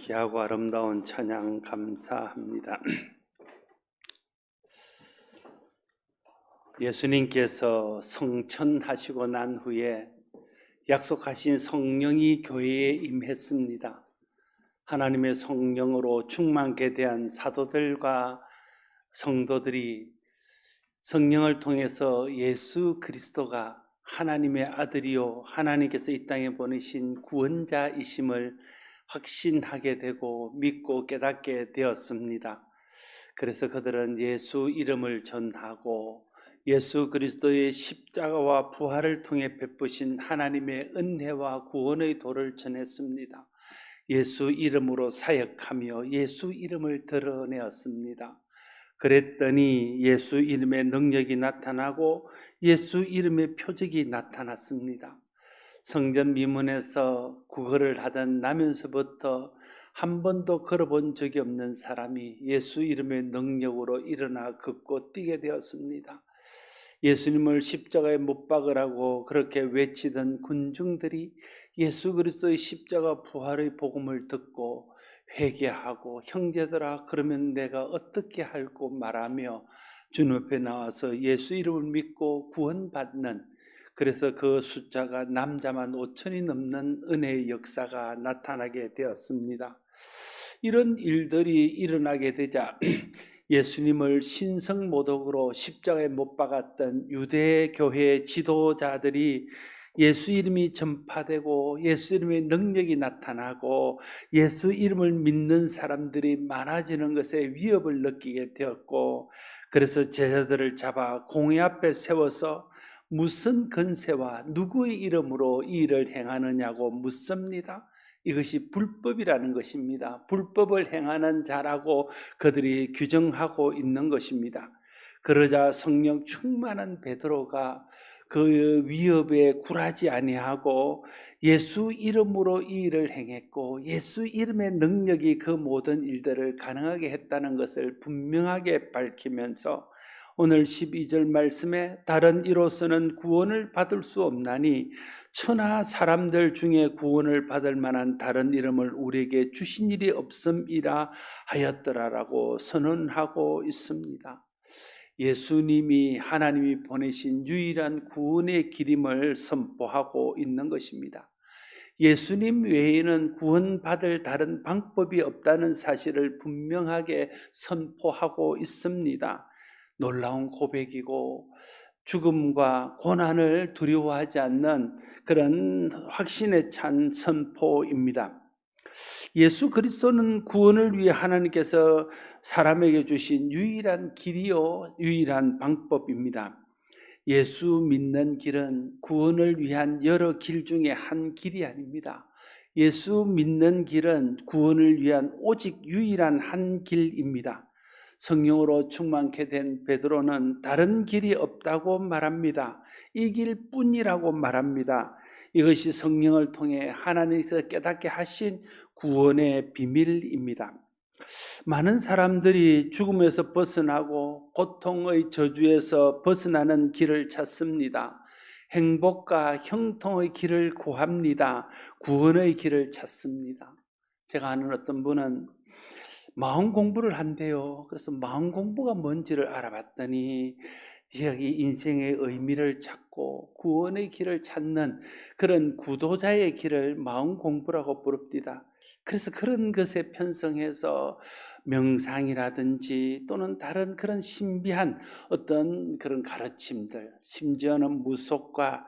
귀하고 아름다운 찬양 감사합니다. 예수님께서 성천하시고 난 후에 약속하신 성령이 교회에 임했습니다. 하나님의 성령으로 충만케 대한 사도들과 성도들이 성령을 통해서 예수 그리스도가 하나님의 아들이요 하나님께서 이 땅에 보내신 구원자이심을 확신하게 되고 믿고 깨닫게 되었습니다. 그래서 그들은 예수 이름을 전하고 예수 그리스도의 십자가와 부활을 통해 베푸신 하나님의 은혜와 구원의 도를 전했습니다. 예수 이름으로 사역하며 예수 이름을 드러내었습니다. 그랬더니 예수 이름의 능력이 나타나고 예수 이름의 표적이 나타났습니다. 성전 미문에서 구걸을 하던 나면서부터 한 번도 걸어본 적이 없는 사람이 예수 이름의 능력으로 일어나 걷고 뛰게 되었습니다. 예수님을 십자가에 못 박으라고 그렇게 외치던 군중들이 예수 그리스도의 십자가 부활의 복음을 듣고 회개하고 형제들아 그러면 내가 어떻게 할꼬 말하며 주님 앞에 나와서 예수 이름을 믿고 구원받는, 그래서 그 숫자가 남자만 5천이 넘는 은혜의 역사가 나타나게 되었습니다. 이런 일들이 일어나게 되자 예수님을 신성모독으로 십자가에 못 박았던 유대 교회 지도자들이 예수 이름이 전파되고 예수 이름의 능력이 나타나고 예수 이름을 믿는 사람들이 많아지는 것에 위협을 느끼게 되었고, 그래서 제자들을 잡아 공회 앞에 세워서 무슨 권세와 누구의 이름으로 이 일을 행하느냐고 묻습니다. 이것이 불법이라는 것입니다. 불법을 행하는 자라고 그들이 규정하고 있는 것입니다. 그러자 성령 충만한 베드로가 그 위협에 굴하지 아니하고 예수 이름으로 이 일을 행했고 예수 이름의 능력이 그 모든 일들을 가능하게 했다는 것을 분명하게 밝히면서 오늘 12절 말씀에 다른 이로서는 구원을 받을 수 없나니 천하 사람들 중에 구원을 받을 만한 다른 이름을 우리에게 주신 일이 없음이라 하였더라라고 선언하고 있습니다. 예수님이 하나님이 보내신 유일한 구원의 길임을 선포하고 있는 것입니다. 예수님 외에는 구원받을 다른 방법이 없다는 사실을 분명하게 선포하고 있습니다. 놀라운 고백이고 죽음과 고난을 두려워하지 않는 그런 확신에 찬 선포입니다. 예수 그리스도는 구원을 위해 하나님께서 사람에게 주신 유일한 길이요 유일한 방법입니다. 예수 믿는 길은 구원을 위한 여러 길 중에 한 길이 아닙니다. 예수 믿는 길은 구원을 위한 오직 유일한 한 길입니다. 성령으로 충만케 된 베드로는 다른 길이 없다고 말합니다. 이 길뿐이라고 말합니다. 이것이 성령을 통해 하나님께서 깨닫게 하신 구원의 비밀입니다. 많은 사람들이 죽음에서 벗어나고 고통의 저주에서 벗어나는 길을 찾습니다. 행복과 형통의 길을 구합니다. 구원의 길을 찾습니다. 제가 아는 어떤 분은 마음 공부를 한대요. 그래서 마음 공부가 뭔지를 알아봤더니 이 인생의 의미를 찾고 구원의 길을 찾는 그런 구도자의 길을 마음 공부라고 부릅니다. 그래서 그런 것에 편성해서 명상이라든지 또는 다른 그런 신비한 어떤 그런 가르침들, 심지어는 무속과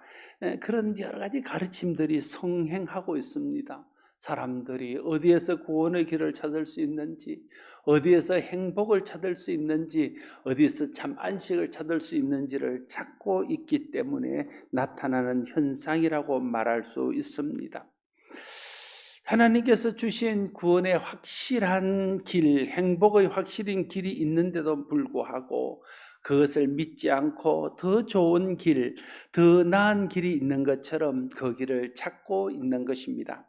그런 여러 가지 가르침들이 성행하고 있습니다. 사람들이 어디에서 구원의 길을 찾을 수 있는지, 어디에서 행복을 찾을 수 있는지, 어디에서 참 안식을 찾을 수 있는지를 찾고 있기 때문에 나타나는 현상이라고 말할 수 있습니다. 하나님께서 주신 구원의 확실한 길, 행복의 확실한 길이 있는데도 불구하고 그것을 믿지 않고 더 좋은 길, 더 나은 길이 있는 것처럼 그 길을 찾고 있는 것입니다.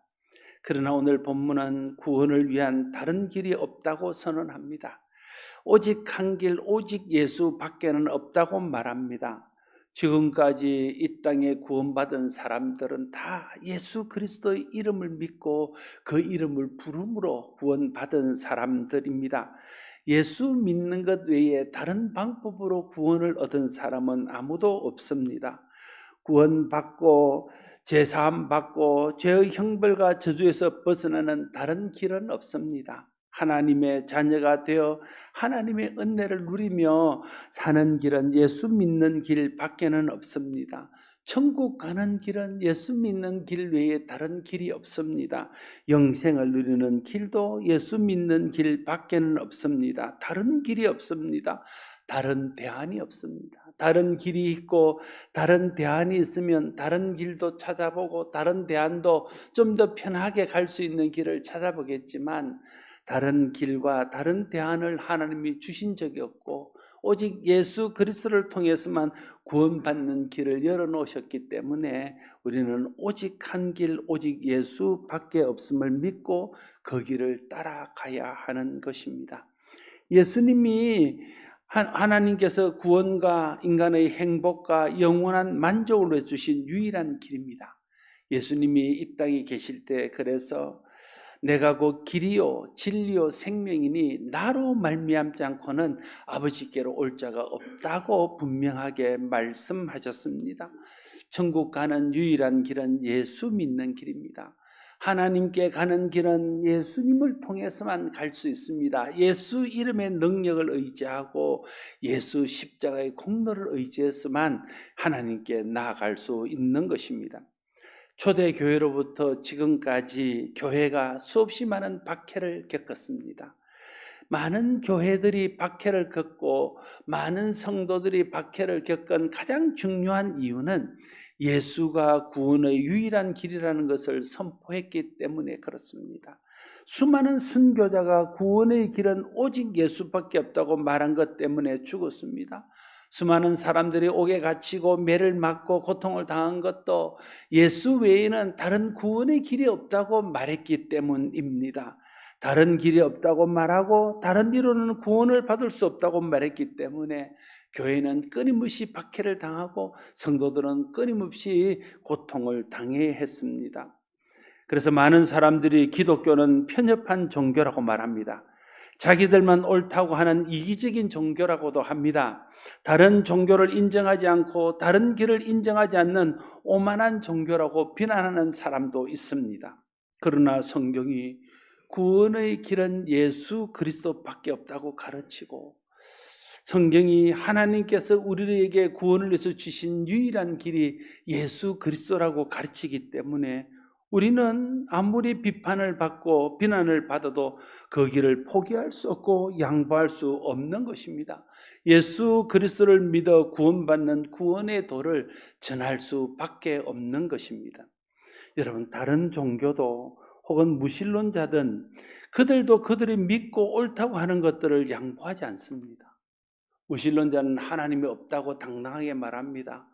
그러나 오늘 본문은 구원을 위한 다른 길이 없다고 선언합니다. 오직 한 길, 오직 예수 밖에는 없다고 말합니다. 지금까지 이 땅에 구원받은 사람들은 다 예수 그리스도의 이름을 믿고 그 이름을 부름으로 구원받은 사람들입니다. 예수 믿는 것 외에 다른 방법으로 구원을 얻은 사람은 아무도 없습니다. 구원받고 제사함 받고 죄의 형벌과 저주에서 벗어나는 다른 길은 없습니다. 하나님의 자녀가 되어 하나님의 은혜를 누리며 사는 길은 예수 믿는 길 밖에는 없습니다. 천국 가는 길은 예수 믿는 길 외에 다른 길이 없습니다. 영생을 누리는 길도 예수 믿는 길 밖에는 없습니다. 다른 길이 없습니다. 다른 대안이 없습니다. 다른 길이 있고 다른 대안이 있으면 다른 길도 찾아보고 다른 대안도 좀 더 편하게 갈 수 있는 길을 찾아보겠지만 다른 길과 다른 대안을 하나님이 주신 적이 없고 오직 예수 그리스도를 통해서만 구원받는 길을 열어놓으셨기 때문에 우리는 오직 한 길, 오직 예수밖에 없음을 믿고 그 길을 따라가야 하는 것입니다. 예수님이 하나님께서 구원과 인간의 행복과 영원한 만족을 위해 주신 유일한 길입니다. 예수님이 이 땅에 계실 때 그래서 내가 곧 길이요 진리요 생명이니 나로 말미암지 않고는 아버지께로 올 자가 없다고 분명하게 말씀하셨습니다. 천국 가는 유일한 길은 예수 믿는 길입니다. 하나님께 가는 길은 예수님을 통해서만 갈 수 있습니다. 예수 이름의 능력을 의지하고 예수 십자가의 공로를 의지해서만 하나님께 나아갈 수 있는 것입니다. 초대교회로부터 지금까지 교회가 수없이 많은 박해를 겪었습니다. 많은 교회들이 박해를 겪고 많은 성도들이 박해를 겪은 가장 중요한 이유는 예수가 구원의 유일한 길이라는 것을 선포했기 때문에 그렇습니다. 수많은 순교자가 구원의 길은 오직 예수밖에 없다고 말한 것 때문에 죽었습니다. 수많은 사람들이 옥에 갇히고 매를 맞고 고통을 당한 것도 예수 외에는 다른 구원의 길이 없다고 말했기 때문입니다. 다른 길이 없다고 말하고 다른 길로는 구원을 받을 수 없다고 말했기 때문에 교회는 끊임없이 박해를 당하고 성도들은 끊임없이 고통을 당해야 했습니다. 그래서 많은 사람들이 기독교는 편협한 종교라고 말합니다. 자기들만 옳다고 하는 이기적인 종교라고도 합니다. 다른 종교를 인정하지 않고 다른 길을 인정하지 않는 오만한 종교라고 비난하는 사람도 있습니다. 그러나 성경이 구원의 길은 예수 그리스도밖에 없다고 가르치고 성경이 하나님께서 우리에게 구원을 위해서 주신 유일한 길이 예수 그리스도라고 가르치기 때문에 우리는 아무리 비판을 받고 비난을 받아도 그 길을 포기할 수 없고 양보할 수 없는 것입니다. 예수 그리스도를 믿어 구원받는 구원의 도를 전할 수밖에 없는 것입니다. 여러분, 다른 종교도 혹은 무신론자든 그들도 그들이 믿고 옳다고 하는 것들을 양보하지 않습니다. 무신론자는 하나님이 없다고 당당하게 말합니다.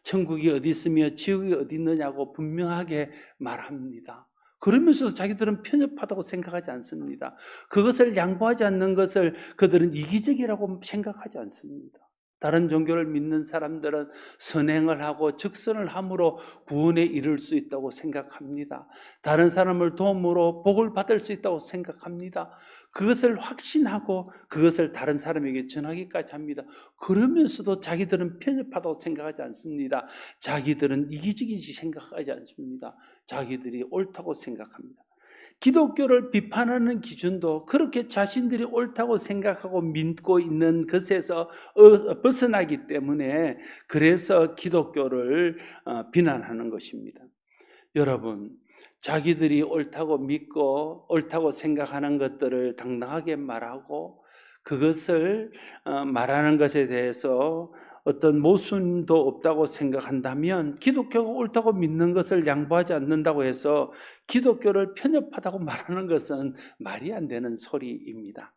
천국이 어디 있으며 지옥이 어디 있느냐고 분명하게 말합니다. 그러면서 자기들은 편협하다고 생각하지 않습니다. 그것을 양보하지 않는 것을 그들은 이기적이라고 생각하지 않습니다. 다른 종교를 믿는 사람들은 선행을 하고 직선을 함으로 구원에 이를 수 있다고 생각합니다. 다른 사람을 도움으로 복을 받을 수 있다고 생각합니다. 그것을 확신하고 그것을 다른 사람에게 전하기까지 합니다. 그러면서도 자기들은 편협하다고 생각하지 않습니다. 자기들은 이기적이지 생각하지 않습니다. 자기들이 옳다고 생각합니다. 기독교를 비판하는 기준도 그렇게 자신들이 옳다고 생각하고 믿고 있는 것에서 벗어나기 때문에 그래서 기독교를 비난하는 것입니다. 여러분, 자기들이 옳다고 믿고 옳다고 생각하는 것들을 당당하게 말하고 그것을 말하는 것에 대해서 어떤 모순도 없다고 생각한다면 기독교가 옳다고 믿는 것을 양보하지 않는다고 해서 기독교를 편협하다고 말하는 것은 말이 안 되는 소리입니다.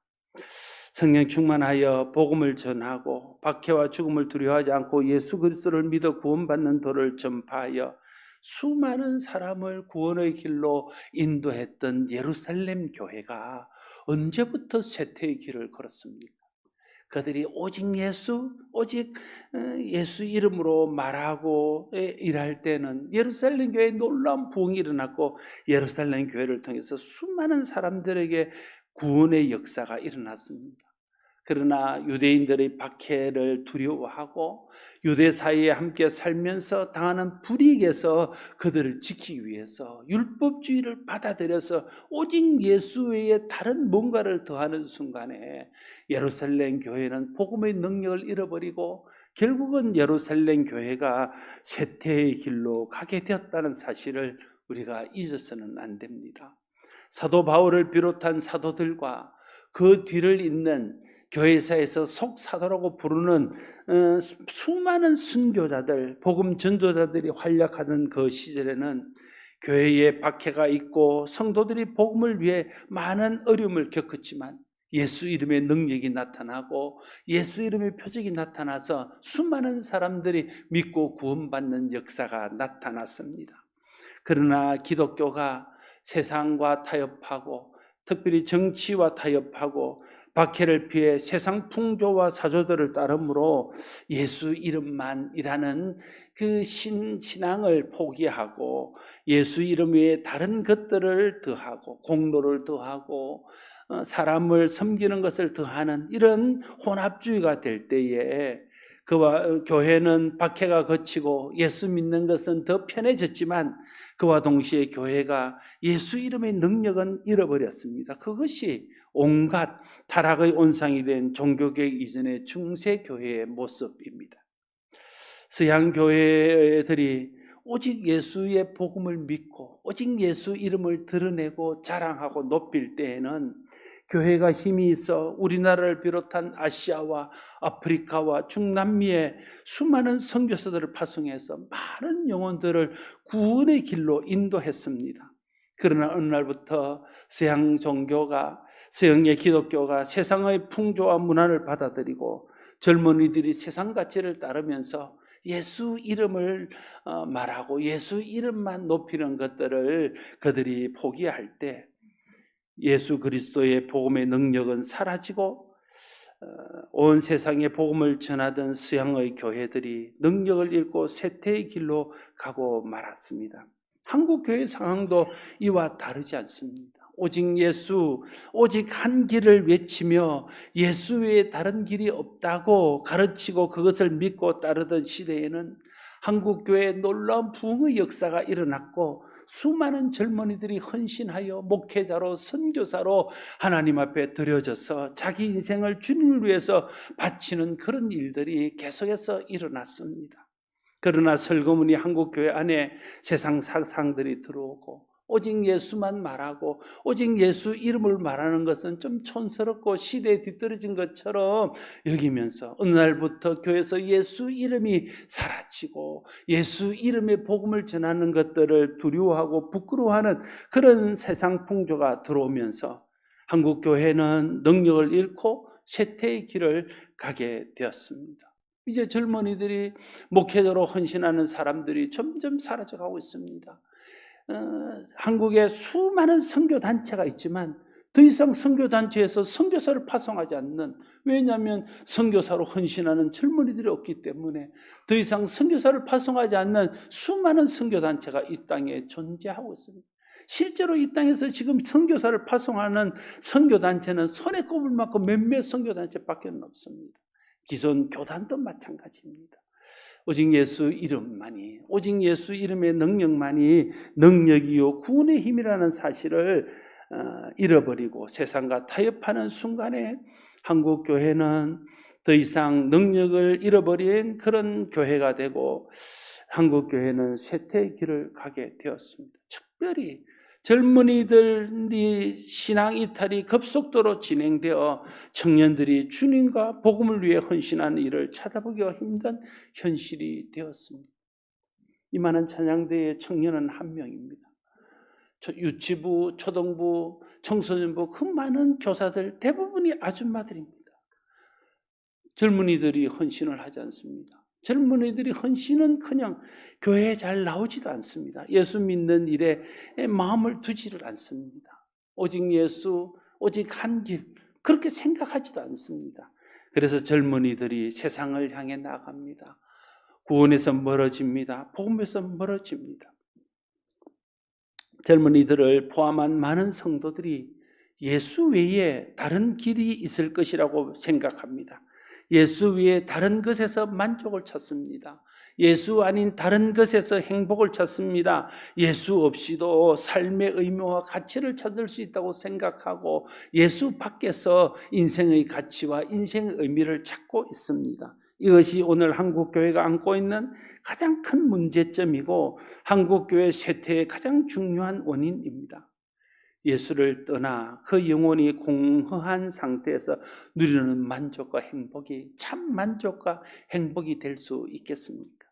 성령 충만하여 복음을 전하고 박해와 죽음을 두려워하지 않고 예수 그리스도를 믿어 구원받는 도를 전파하여 수많은 사람을 구원의 길로 인도했던 예루살렘 교회가 언제부터 쇠퇴의 길을 걸었습니까? 그들이 오직 예수 이름으로 말하고 일할 때는 예루살렘 교회에 놀라운 부흥이 일어났고, 예루살렘 교회를 통해서 수많은 사람들에게 구원의 역사가 일어났습니다. 그러나 유대인들의 박해를 두려워하고 유대 사이에 함께 살면서 당하는 불이익에서 그들을 지키기 위해서 율법주의를 받아들여서 오직 예수 외에 다른 뭔가를 더하는 순간에 예루살렘 교회는 복음의 능력을 잃어버리고 결국은 예루살렘 교회가 쇠퇴의 길로 가게 되었다는 사실을 우리가 잊어서는 안 됩니다. 사도 바울을 비롯한 사도들과 그 뒤를 잇는 교회사에서 속사도라고 부르는 수많은 순교자들, 복음 전도자들이 활약하는 그 시절에는 교회에 박해가 있고 성도들이 복음을 위해 많은 어려움을 겪었지만 예수 이름의 능력이 나타나고 예수 이름의 표적이 나타나서 수많은 사람들이 믿고 구원받는 역사가 나타났습니다. 그러나 기독교가 세상과 타협하고 특별히 정치와 타협하고 박해를 피해 세상 풍조와 사조들을 따름으로 예수 이름만이라는 그 신앙을 포기하고 예수 이름 외에 다른 것들을 더하고 공로를 더하고 사람을 섬기는 것을 더하는 이런 혼합주의가 될 때에 그와 교회는 박해가 거치고 예수 믿는 것은 더 편해졌지만 그와 동시에 교회가 예수 이름의 능력은 잃어버렸습니다. 그것이 온갖 타락의 온상이 된 종교개혁 이전의 중세교회의 모습입니다. 서양 교회들이 오직 예수의 복음을 믿고 오직 예수 이름을 드러내고 자랑하고 높일 때에는 교회가 힘이 있어 우리나라를 비롯한 아시아와 아프리카와 중남미에 수많은 선교사들을 파송해서 많은 영혼들을 구원의 길로 인도했습니다. 그러나 어느 날부터 서양 종교가, 서양의 기독교가 세상의 풍조와 문화를 받아들이고 젊은이들이 세상 가치를 따르면서 예수 이름을 말하고 예수 이름만 높이는 것들을 그들이 포기할 때 예수 그리스도의 복음의 능력은 사라지고 온 세상에 복음을 전하던 서양의 교회들이 능력을 잃고 쇠퇴의 길로 가고 말았습니다. 한국 교회 상황도 이와 다르지 않습니다. 오직 예수, 오직 한 길을 외치며 예수 외에 다른 길이 없다고 가르치고 그것을 믿고 따르던 시대에는 한국 교회에 놀라운 부흥의 역사가 일어났고 수많은 젊은이들이 헌신하여 목회자로 선교사로 하나님 앞에 드려져서 자기 인생을 주님을 위해서 바치는 그런 일들이 계속해서 일어났습니다. 그러나 슬그머니 한국 교회 안에 세상 사상들이 들어오고 오직 예수만 말하고 오직 예수 이름을 말하는 것은 좀 촌스럽고 시대에 뒤떨어진 것처럼 여기면서 어느 날부터 교회에서 예수 이름이 사라지고 예수 이름의 복음을 전하는 것들을 두려워하고 부끄러워하는 그런 세상 풍조가 들어오면서 한국 교회는 능력을 잃고 쇠퇴의 길을 가게 되었습니다. 이제 젊은이들이 목회자로 헌신하는 사람들이 점점 사라져가고 있습니다. 한국에 수많은 선교단체가 있지만 더 이상 선교단체에서 선교사를 파송하지 않는, 왜냐하면 선교사로 헌신하는 젊은이들이 없기 때문에 더 이상 선교사를 파송하지 않는 수많은 선교단체가 이 땅에 존재하고 있습니다. 실제로 이 땅에서 지금 선교사를 파송하는 선교단체는 손에 꼽을 만큼 몇몇 선교단체밖에 없습니다. 기존 교단도 마찬가지입니다. 오직 예수 이름만이, 오직 예수 이름의 능력만이 능력이요 구원의 힘이라는 사실을 잃어버리고 세상과 타협하는 순간에 한국 교회는 더 이상 능력을 잃어버린 그런 교회가 되고 한국 교회는 쇠퇴의 길을 가게 되었습니다. 특별히 젊은이들이 신앙 이탈이 급속도로 진행되어 청년들이 주님과 복음을 위해 헌신하는 일을 찾아보기가 힘든 현실이 되었습니다. 이만한 찬양대의 청년은 한 명입니다. 유치부, 초등부, 청소년부 그 많은 교사들 대부분이 아줌마들입니다. 젊은이들이 헌신을 하지 않습니다. 젊은이들이 헌신은커녕 교회에 잘 나오지도 않습니다. 예수 믿는 일에 마음을 두지를 않습니다. 오직 예수, 오직 한 길, 그렇게 생각하지도 않습니다. 그래서 젊은이들이 세상을 향해 나갑니다. 구원에서 멀어집니다. 복음에서 멀어집니다. 젊은이들을 포함한 많은 성도들이 예수 외에 다른 길이 있을 것이라고 생각합니다. 예수 외에 다른 것에서 만족을 찾습니다. 예수 아닌 다른 것에서 행복을 찾습니다. 예수 없이도 삶의 의미와 가치를 찾을 수 있다고 생각하고 예수 밖에서 인생의 가치와 인생의 의미를 찾고 있습니다. 이것이 오늘 한국교회가 안고 있는 가장 큰 문제점이고 한국교회 쇠퇴의 가장 중요한 원인입니다. 예수를 떠나 그 영혼이 공허한 상태에서 누리는 만족과 행복이 참 만족과 행복이 될 수 있겠습니까?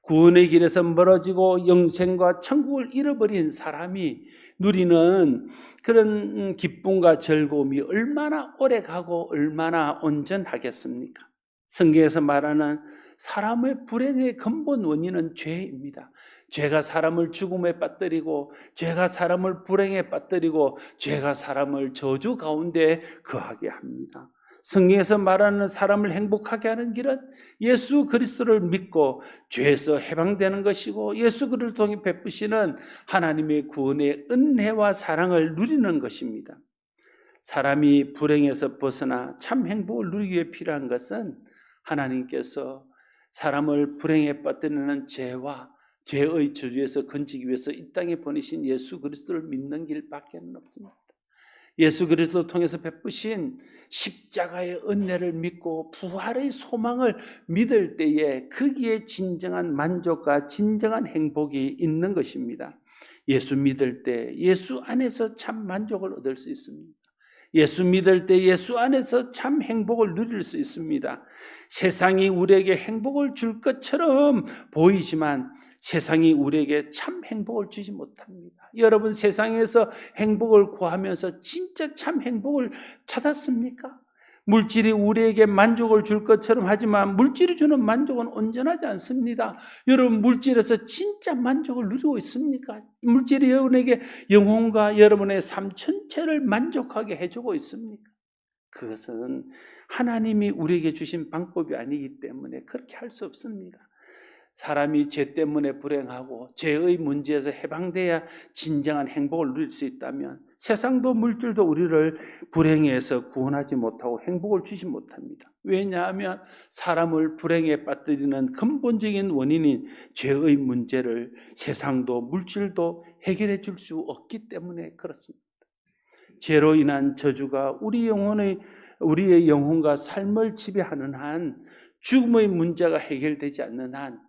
구원의 길에서 멀어지고 영생과 천국을 잃어버린 사람이 누리는 그런 기쁨과 즐거움이 얼마나 오래가고 얼마나 온전하겠습니까? 성경에서 말하는 사람의 불행의 근본 원인은 죄입니다. 죄가 사람을 죽음에 빠뜨리고 죄가 사람을 불행에 빠뜨리고 죄가 사람을 저주 가운데 거하게 합니다. 성경에서 말하는 사람을 행복하게 하는 길은 예수 그리스도를 믿고 죄에서 해방되는 것이고 예수 그리스도를 통해 베푸시는 하나님의 구원의 은혜와 사랑을 누리는 것입니다. 사람이 불행에서 벗어나 참 행복을 누리기 위해 필요한 것은 하나님께서 사람을 불행에 빠뜨리는 죄와 죄의 저주에서 건지기 위해서 이 땅에 보내신 예수 그리스도를 믿는 길밖에 없습니다. 예수 그리스도를 통해서 베푸신 십자가의 은혜를 믿고 부활의 소망을 믿을 때에 거기에 진정한 만족과 진정한 행복이 있는 것입니다. 예수 믿을 때 예수 안에서 참 만족을 얻을 수 있습니다. 예수 믿을 때 예수 안에서 참 행복을 누릴 수 있습니다. 세상이 우리에게 행복을 줄 것처럼 보이지만 세상이 우리에게 참 행복을 주지 못합니다. 여러분 세상에서 행복을 구하면서 진짜 참 행복을 찾았습니까? 물질이 우리에게 만족을 줄 것처럼 하지만 물질이 주는 만족은 온전하지 않습니다. 여러분 물질에서 진짜 만족을 누리고 있습니까? 물질이 여러분에게 영혼과 여러분의 삶 전체를 만족하게 해주고 있습니까? 그것은 하나님이 우리에게 주신 방법이 아니기 때문에 그렇게 할 수 없습니다. 사람이 죄 때문에 불행하고 죄의 문제에서 해방돼야 진정한 행복을 누릴 수 있다면 세상도 물질도 우리를 불행에서 구원하지 못하고 행복을 주지 못합니다. 왜냐하면 사람을 불행에 빠뜨리는 근본적인 원인인 죄의 문제를 세상도 물질도 해결해 줄 수 없기 때문에 그렇습니다. 죄로 인한 저주가 우리의 영혼과 삶을 지배하는 한 죽음의 문제가 해결되지 않는 한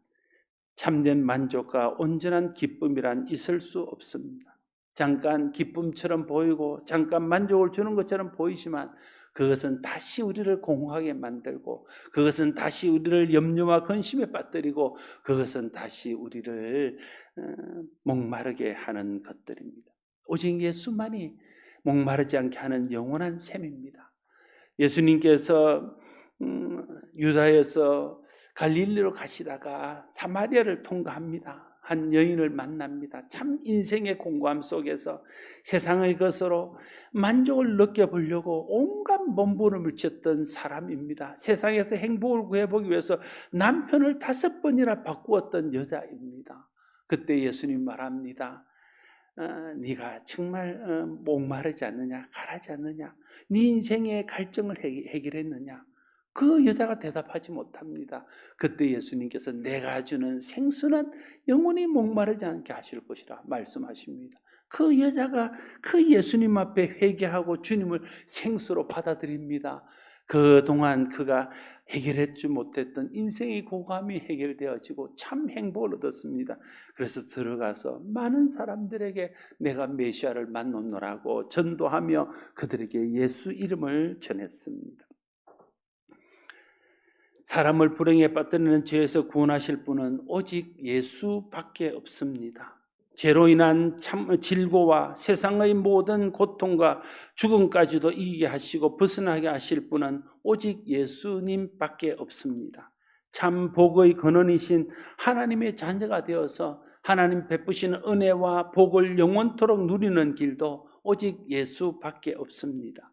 참된 만족과 온전한 기쁨이란 있을 수 없습니다. 잠깐 기쁨처럼 보이고 잠깐 만족을 주는 것처럼 보이지만 그것은 다시 우리를 공허하게 만들고 그것은 다시 우리를 염려와 근심에 빠뜨리고 그것은 다시 우리를 목마르게 하는 것들입니다. 오직 예수만이 목마르지 않게 하는 영원한 셈입니다. 예수님께서 유다에서 갈릴리로 가시다가 사마리아를 통과합니다. 한 여인을 만납니다. 참 인생의 공고함 속에서 세상의 것으로 만족을 느껴보려고 온갖 몸부림을 쳤던 사람입니다. 세상에서 행복을 구해보기 위해서 남편을 5번이나 바꾸었던 여자입니다. 그때 예수님 말합니다. 네가 정말 목마르지 않느냐, 가라지 않느냐, 네 인생의 갈증을 해결했느냐. 그 여자가 대답하지 못합니다. 그때 예수님께서 내가 주는 생수는 영원히 목마르지 않게 하실 것이라 말씀하십니다. 그 여자가 그 예수님 앞에 회개하고 주님을 생수로 받아들입니다. 그동안 그가 해결하지 못했던 인생의 고감이 해결되어지고 참 행복을 얻었습니다. 그래서 들어가서 많은 사람들에게 내가 메시아를 만나노라고 전도하며 그들에게 예수 이름을 전했습니다. 사람을 불행에 빠뜨리는 죄에서 구원하실 분은 오직 예수밖에 없습니다. 죄로 인한 질고와 세상의 모든 고통과 죽음까지도 이기게 하시고 벗어나게 하실 분은 오직 예수님밖에 없습니다. 참 복의 근원이신 하나님의 자녀가 되어서 하나님 베푸시는 은혜와 복을 영원토록 누리는 길도 오직 예수밖에 없습니다.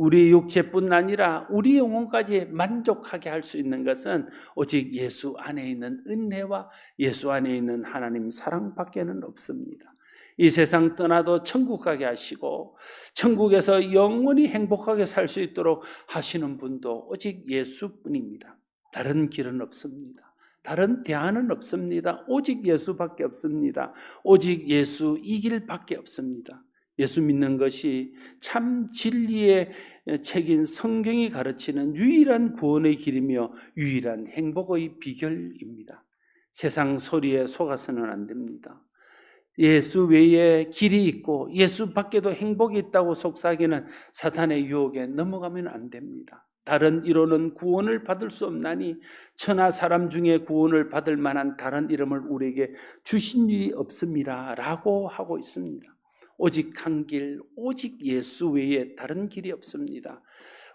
우리 육체뿐 아니라 우리 영혼까지 만족하게 할 수 있는 것은 오직 예수 안에 있는 은혜와 예수 안에 있는 하나님 사랑밖에는 없습니다. 이 세상 떠나도 천국 가게 하시고 천국에서 영원히 행복하게 살 수 있도록 하시는 분도 오직 예수뿐입니다. 다른 길은 없습니다. 다른 대안은 없습니다. 오직 예수밖에 없습니다. 오직 예수 이 길밖에 없습니다. 예수 믿는 것이 참 진리의 책인 성경이 가르치는 유일한 구원의 길이며 유일한 행복의 비결입니다. 세상 소리에 속아서는 안 됩니다. 예수 외에 길이 있고 예수 밖에도 행복이 있다고 속삭이는 사탄의 유혹에 넘어가면 안 됩니다. 다른 이론은 구원을 받을 수 없나니 천하 사람 중에 구원을 받을 만한 다른 이름을 우리에게 주신 일이 없습니다 라고 하고 있습니다. 오직 한 길, 오직 예수 외에 다른 길이 없습니다.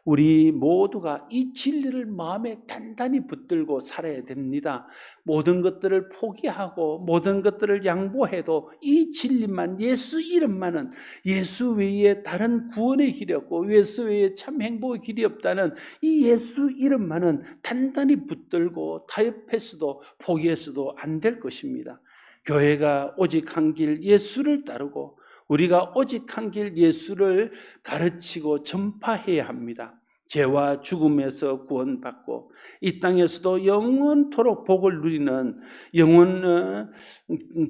우리 모두가 이 진리를 마음에 단단히 붙들고 살아야 됩니다. 모든 것들을 포기하고 모든 것들을 양보해도 이 진리만, 예수 이름만은, 예수 외에 다른 구원의 길이 없고 예수 외에 참 행복의 길이 없다는 이 예수 이름만은 단단히 붙들고 타협해서도 포기해서도 안 될 것입니다. 교회가 오직 한 길 예수를 따르고 우리가 오직 한 길 예수를 가르치고 전파해야 합니다. 죄와 죽음에서 구원받고 이 땅에서도 영원토록 복을 누리는 영원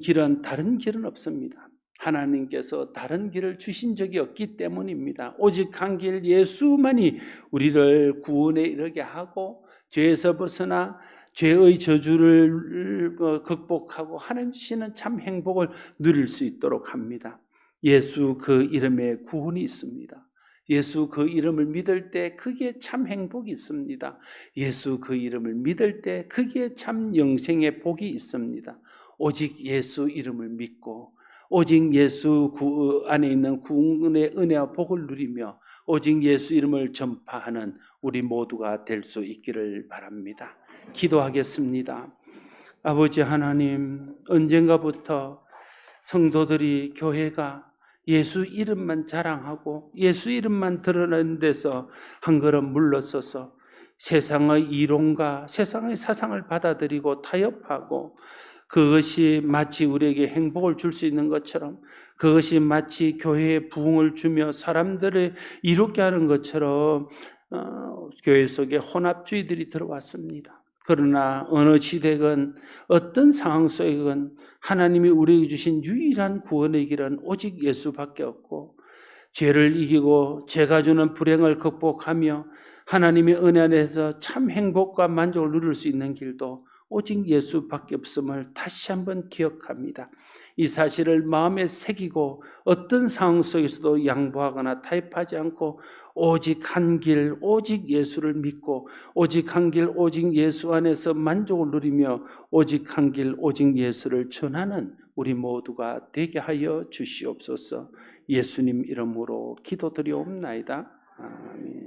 길은 다른 길은 없습니다. 하나님께서 다른 길을 주신 적이 없기 때문입니다. 오직 한 길 예수만이 우리를 구원에 이르게 하고 죄에서 벗어나 죄의 저주를 극복하고 하나님 주시는 참 행복을 누릴 수 있도록 합니다. 예수 그 이름에 구원이 있습니다. 예수 그 이름을 믿을 때 그게 참 행복이 있습니다. 예수 그 이름을 믿을 때 그게 참 영생의 복이 있습니다. 오직 예수 이름을 믿고 오직 예수 안에 있는 구원의 은혜와 복을 누리며 오직 예수 이름을 전파하는 우리 모두가 될 수 있기를 바랍니다. 기도하겠습니다. 아버지 하나님, 언젠가부터 성도들이 교회가 예수 이름만 자랑하고 예수 이름만 드러내는 데서 한 걸음 물러서서 세상의 이론과 세상의 사상을 받아들이고 타협하고 그것이 마치 우리에게 행복을 줄 수 있는 것처럼 그것이 마치 교회에 부흥을 주며 사람들을 이롭게 하는 것처럼 교회 속에 혼합주의들이 들어왔습니다. 그러나 어느 시대건 어떤 상황 속이건 하나님이 우리에게 주신 유일한 구원의 길은 오직 예수밖에 없고 죄를 이기고 죄가 주는 불행을 극복하며 하나님의 은혜 안에서 참 행복과 만족을 누릴 수 있는 길도 오직 예수밖에 없음을 다시 한번 기억합니다. 이 사실을 마음에 새기고 어떤 상황 속에서도 양보하거나 타협하지 않고 오직 한 길, 오직 예수를 믿고 오직 한 길, 오직 예수 안에서 만족을 누리며 오직 한 길, 오직 예수를 전하는 우리 모두가 되게 하여 주시옵소서. 예수님 이름으로 기도드리옵나이다. 아멘.